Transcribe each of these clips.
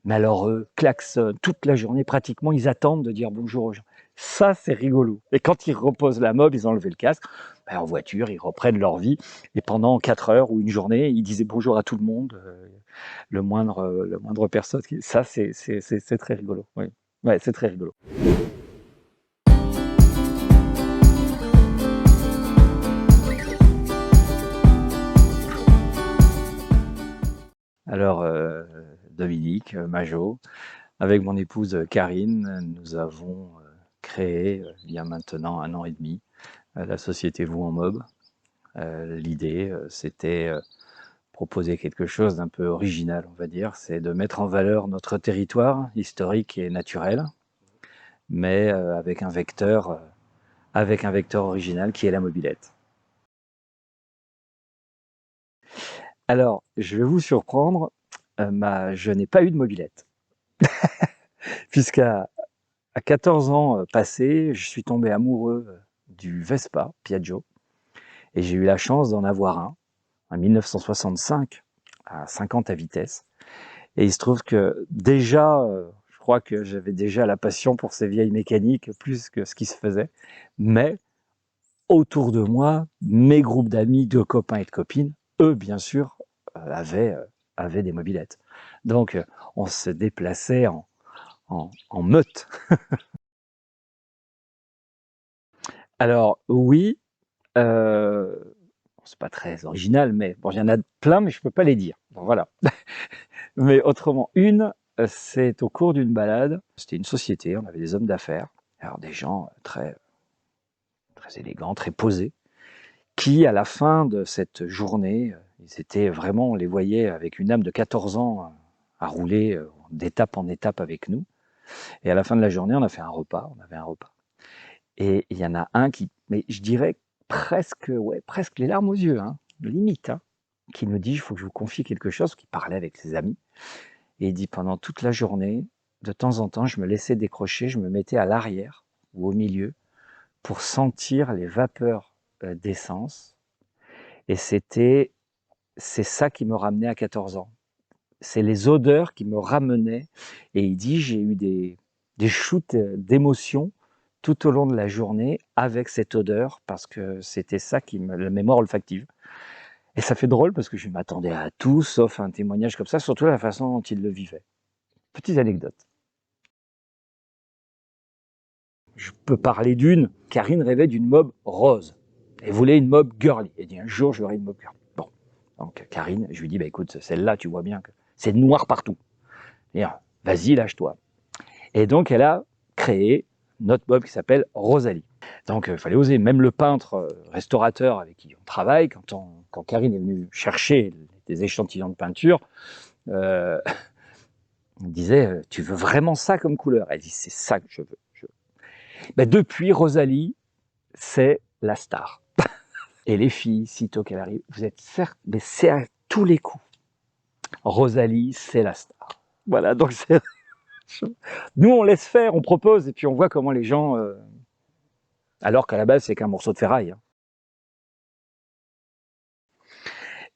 Mais alors, klaxonnent toute la journée, pratiquement, ils attendent de dire bonjour aux gens. Ça, c'est rigolo. Et quand ils reposent la mob, ils ont enlevé le casque, ben, en voiture, ils reprennent leur vie. Et pendant 4 heures ou une journée, ils disaient bonjour à tout le monde, le moindre personne. Ça, c'est très rigolo. Oui. Ouais, c'est très rigolo. Alors, Dominique, Majot, avec mon épouse Karine, nous avons créé, il y a maintenant 1 an et demi, la société Vous en Mob. L'idée, c'était proposer quelque chose d'un peu original, on va dire, c'est de mettre en valeur notre territoire historique et naturel, mais avec un vecteur original qui est la mobilette. Alors, je vais vous surprendre, je n'ai pas eu de mobilette, puisqu'à 14 ans passés, je suis tombé amoureux du Vespa Piaggio, et j'ai eu la chance d'en avoir un, en 1965, à 50 à vitesse. Et il se trouve que déjà, je crois que j'avais déjà la passion pour ces vieilles mécaniques, plus que ce qui se faisait. Mais autour de moi, mes groupes d'amis, de copains et de copines, eux, bien sûr, avaient des mobylettes. Donc, on se déplaçait en meute. Alors, oui, c'est pas très original, mais bon, il y en a plein, mais je peux pas les dire. Bon, voilà. Mais autrement, c'est au cours d'une balade. C'était une société, on avait des hommes d'affaires, alors des gens très, très élégants, très posés, qui, à la fin de cette journée, ils étaient vraiment, on les voyait avec une âme de 14 ans à rouler d'étape en étape avec nous. Et à la fin de la journée, on avait un repas. Et il y en a un qui, mais je dirais presque, ouais, presque les larmes aux yeux, hein, limite, hein, qui nous dit, il faut que je vous confie quelque chose, qui parlait avec ses amis. Et il dit, pendant toute la journée, de temps en temps, je me laissais décrocher, je me mettais à l'arrière ou au milieu pour sentir les vapeurs d'essence. Et c'est ça qui me ramenait à 14 ans. C'est les odeurs qui me ramenaient. Et il dit, j'ai eu des shoots d'émotions tout au long de la journée avec cette odeur parce que c'était ça la mémoire olfactive. Et ça fait drôle parce que je m'attendais à tout sauf un témoignage comme ça, surtout la façon dont il le vivait. Petite anecdote. Je peux parler d'une. Karine rêvait d'une mob rose. Elle voulait une mob girly. Elle dit un jour, j'aurai une mob girly. Bon. Donc, Karine, je lui dis, bah, écoute, celle-là, tu vois bien que c'est noir partout. Et vas-y, lâche-toi. Et donc, elle a créé notre mob qui s'appelle Rosalie. Donc, il fallait oser. Même le peintre restaurateur avec qui on travaille, quand Karine est venue chercher des échantillons de peinture, il disait, tu veux vraiment ça comme couleur? Elle dit, c'est ça que je veux. Ben, depuis, Rosalie, c'est la star. Et les filles, sitôt qu'elle arrive, vous êtes certes, mais c'est à tous les coups. Rosalie, c'est la star. Voilà, donc c'est... Nous, on laisse faire, on propose, et puis on voit comment les gens... Alors qu'à la base, c'est qu'un morceau de ferraille. Hein.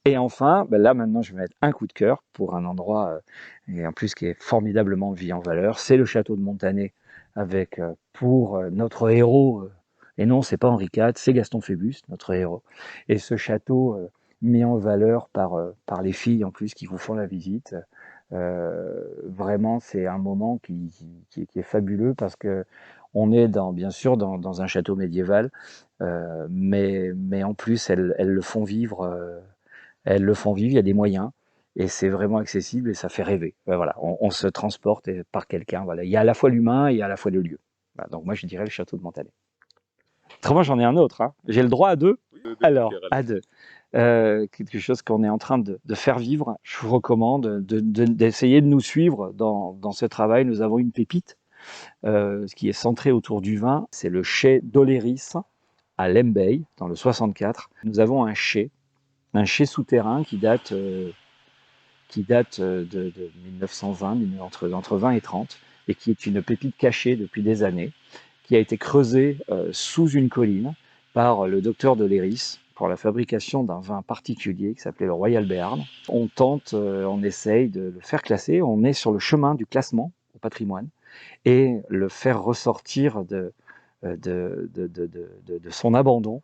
Et enfin, ben là, maintenant, je vais mettre un coup de cœur pour un endroit, et en plus qui est formidablement mis en valeur. C'est le château de Montané, avec pour notre héros... Et non, c'est pas Henri IV, c'est Gaston Phébus, notre héros. Et ce château mis en valeur par les filles en plus qui vous font la visite, vraiment, c'est un moment qui est fabuleux parce que on est bien sûr dans un château médiéval, mais en plus elles le font vivre. Elles le font vivre. Il y a des moyens et c'est vraiment accessible et ça fait rêver. Ben voilà, on se transporte par quelqu'un. Voilà, il y a à la fois l'humain et il y a à la fois le lieu. Voilà, donc moi je dirais le château de Montalet. Autrement, j'en ai un autre. Hein. J'ai le droit à deux. Alors, à deux. Quelque chose qu'on est en train de faire vivre. Je vous recommande d'essayer de nous suivre dans ce travail. Nous avons une pépite qui est centrée autour du vin. C'est le chai d'Oléris à Lembey, dans le 64. Nous avons un chai souterrain qui date de 1920, entre 20 et 30, et qui est une pépite cachée depuis des années, qui a été creusée sous une colline par le docteur d'Oléris, pour la fabrication d'un vin particulier qui s'appelait le Royal Béarn. On tente, on essaye de le faire classer, on est sur le chemin du classement au patrimoine et le faire ressortir de son abandon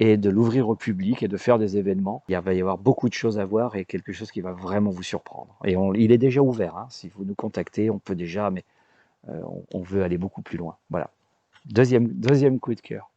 et de l'ouvrir au public et de faire des événements. Il va y avoir beaucoup de choses à voir et quelque chose qui va vraiment vous surprendre. Et il est déjà ouvert, hein. Si vous nous contactez, on peut déjà, mais on veut aller beaucoup plus loin. Voilà. Deuxième coup de cœur.